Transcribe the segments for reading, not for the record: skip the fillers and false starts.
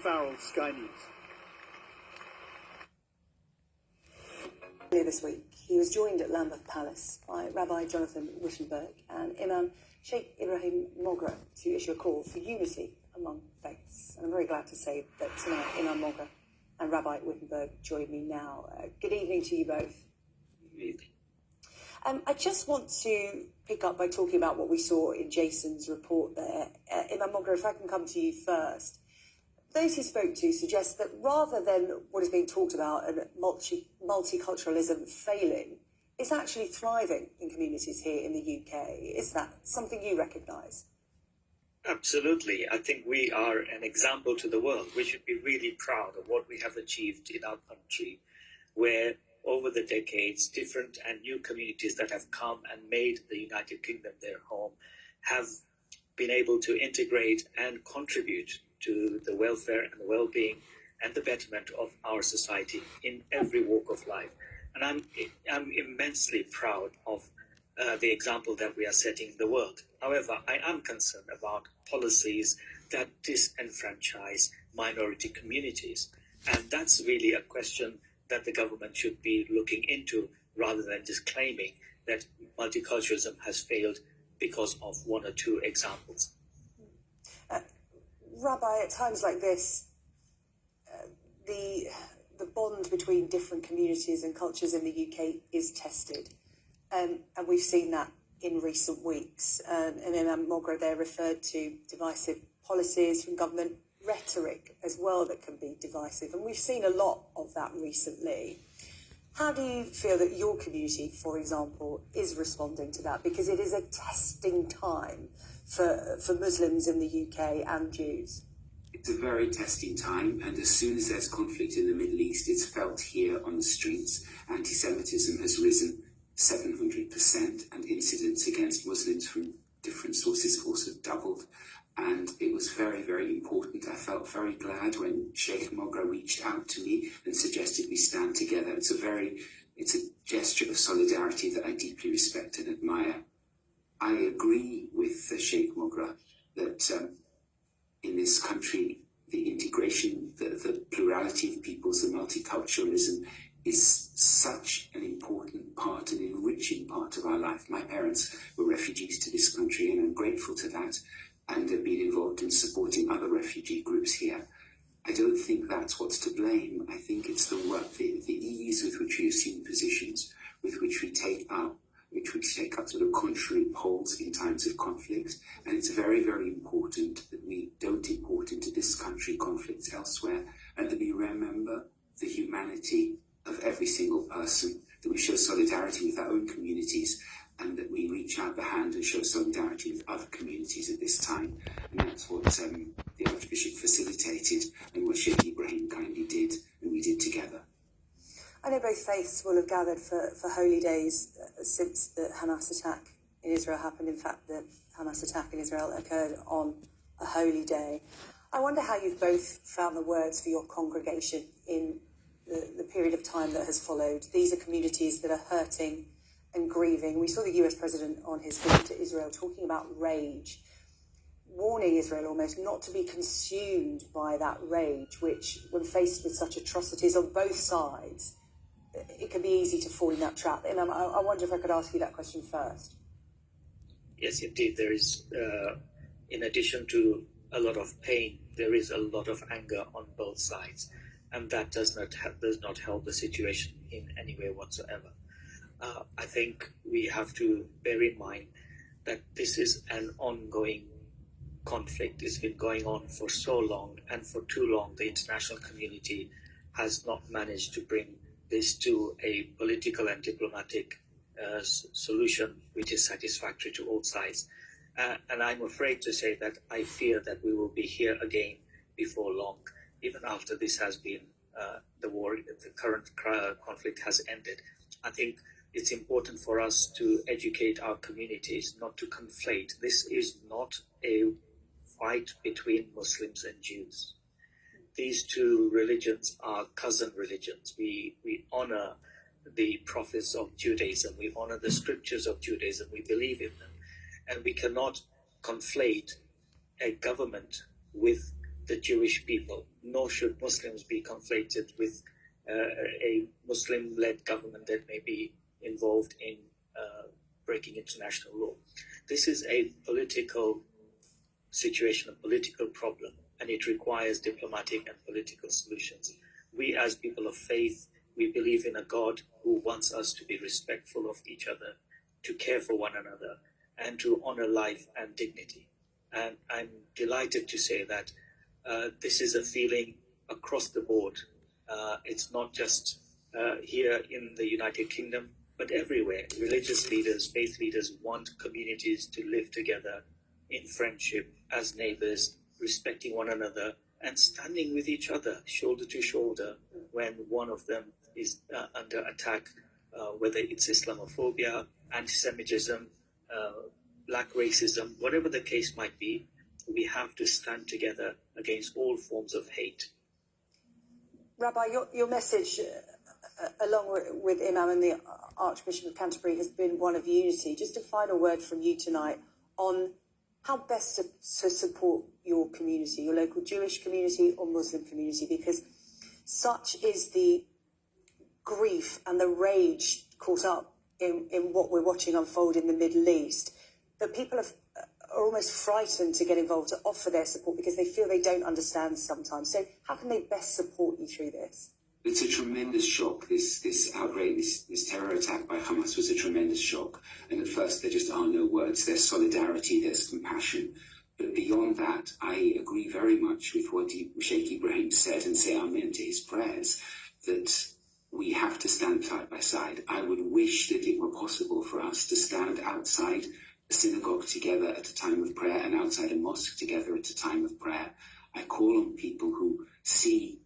Farrell, Sky News. Earlier this week, he was joined at Lambeth Palace by Rabbi Jonathan Wittenberg and Imam Sheikh Ibrahim Mogra to issue a call for unity among faiths. And I'm very glad to say that tonight Imam Mogra and Rabbi Wittenberg join me now. Good evening to you both. Good evening. I just want to pick up by talking about what we saw in Jason's report there. Imam Mogra, if I can come to you first. Those he spoke to suggest that rather than what is being talked about and multiculturalism failing, it's actually thriving in communities here in the UK. Is that something you recognise? Absolutely. I think we are an example to the world. We should be really proud of what we have achieved in our country, where over the decades, different and new communities that have come and made the United Kingdom their home have been able to integrate and contribute to the welfare and the well-being and the betterment of our society in every walk of life. And I'm immensely proud of the example that we are setting in the world. However, I am concerned about policies that disenfranchise minority communities. And that's really a question that the government should be looking into, rather than just claiming that multiculturalism has failed because of one or two examples. Rabbi, at times like this, the bond between different communities and cultures in the UK is tested. And we've seen that in recent weeks. And Imam Mogra there referred to divisive policies from government, rhetoric as well that can be divisive. And we've seen a lot of that recently. How do you feel that your community, for example, is responding to that? Because it is a testing time for Muslims in the UK and Jews. It's a very testing time, and as soon as there's conflict in the Middle East, it's felt here on the streets. Anti-Semitism has risen 700%, and incidents against Muslims from different sources have also doubled. And it was very, very important. I felt very glad when Sheikh Mogra reached out to me and suggested we stand together. It's a gesture of solidarity that I deeply respect and admire. I agree with Sheikh Mogra that in this country, the integration, the plurality of peoples, the multiculturalism is such an important part, an enriching part of our life. My parents were refugees to this country, and I'm grateful to that, and have been involved in supporting other refugee groups here. I don't think that's what's to blame. I think it's the work, the ease with which we assume positions, with which we take up sort of contrary poles in times of conflict. And it's very, very important that we don't import into this country conflicts elsewhere, and that we remember the humanity of every single person, that we show solidarity with our own communities, and that we reach out the hand and show solidarity with other communities at this time. And that's what the Archbishop facilitated, and what Sheikh Ibrahim kindly did, and we did together. I know both faiths will have gathered for holy days since the Hamas attack in Israel happened. In fact, the Hamas attack in Israel occurred on a holy day. I wonder how you've both found the words for your congregation in the period of time that has followed. These are communities that are hurting and grieving. We saw the US president on his visit to Israel talking about rage, warning Israel almost not to be consumed by that rage, which, when faced with such atrocities on both sides, it can be easy to fall in that trap. And I wonder if I could ask you that question first. Yes, indeed. There is, in addition to a lot of pain, there is a lot of anger on both sides. And that does not help the situation in any way whatsoever. I think we have to bear in mind that this is an ongoing conflict. It's been going on for so long, and for too long the international community has not managed to bring this to a political and diplomatic solution which is satisfactory to all sides. And I'm afraid to say that I fear that we will be here again before long, even after this has been, the current conflict has ended. I think it's important for us to educate our communities not to conflate. This is not a fight between Muslims and Jews. These two religions are cousin religions. We honor the prophets of Judaism. We honor the scriptures of Judaism. We believe in them. And we cannot conflate a government with the Jewish people, nor should Muslims be conflated with a Muslim-led government that may be involved in breaking international law. This is a political situation, a political problem, and it requires diplomatic and political solutions. We as people of faith, we believe in a God who wants us to be respectful of each other, to care for one another, and to honor life and dignity. And I'm delighted to say that this is a feeling across the board. It's not just here in the United Kingdom, but everywhere. Religious leaders, faith leaders want communities to live together in friendship, as neighbors, respecting one another, and standing with each other, shoulder to shoulder, when one of them is under attack, whether it's Islamophobia, anti-Semitism, black racism, whatever the case might be. We have to stand together against all forms of hate. Rabbi, your message, along with Imam and the Archbishop of Canterbury, has been one of unity. Just a final word from you tonight on how best to support your community, your local Jewish community or Muslim community, because such is the grief and the rage caught up in what we're watching unfold in the Middle East, that people are almost frightened to get involved, to offer their support, because they feel they don't understand sometimes. So how can they best support you through this? It's a tremendous shock. This outrage, this terror attack by Hamas was a tremendous shock. And at first there just are no words. There's solidarity, there's compassion. But beyond that, I agree very much with what Sheikh Ibrahim said, and say amen to his prayers, that we have to stand side by side. I would wish that it were possible for us to stand outside a synagogue together at a time of prayer and outside a mosque together at a time of prayer. I call on people who see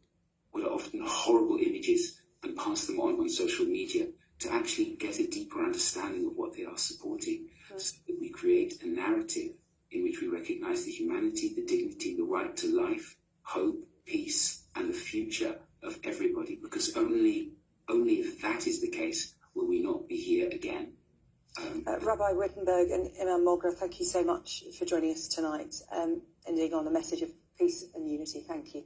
what are often horrible images and pass them on social media to actually get a deeper understanding of what they are supporting, so that we create a narrative in which we recognize the humanity, the dignity, the right to life, hope, peace, and the future of everybody, because only if that is the case will we not be here again. Rabbi Wittenberg and Imam Mogra, thank you so much for joining us tonight, ending on a message of peace and unity. Thank you.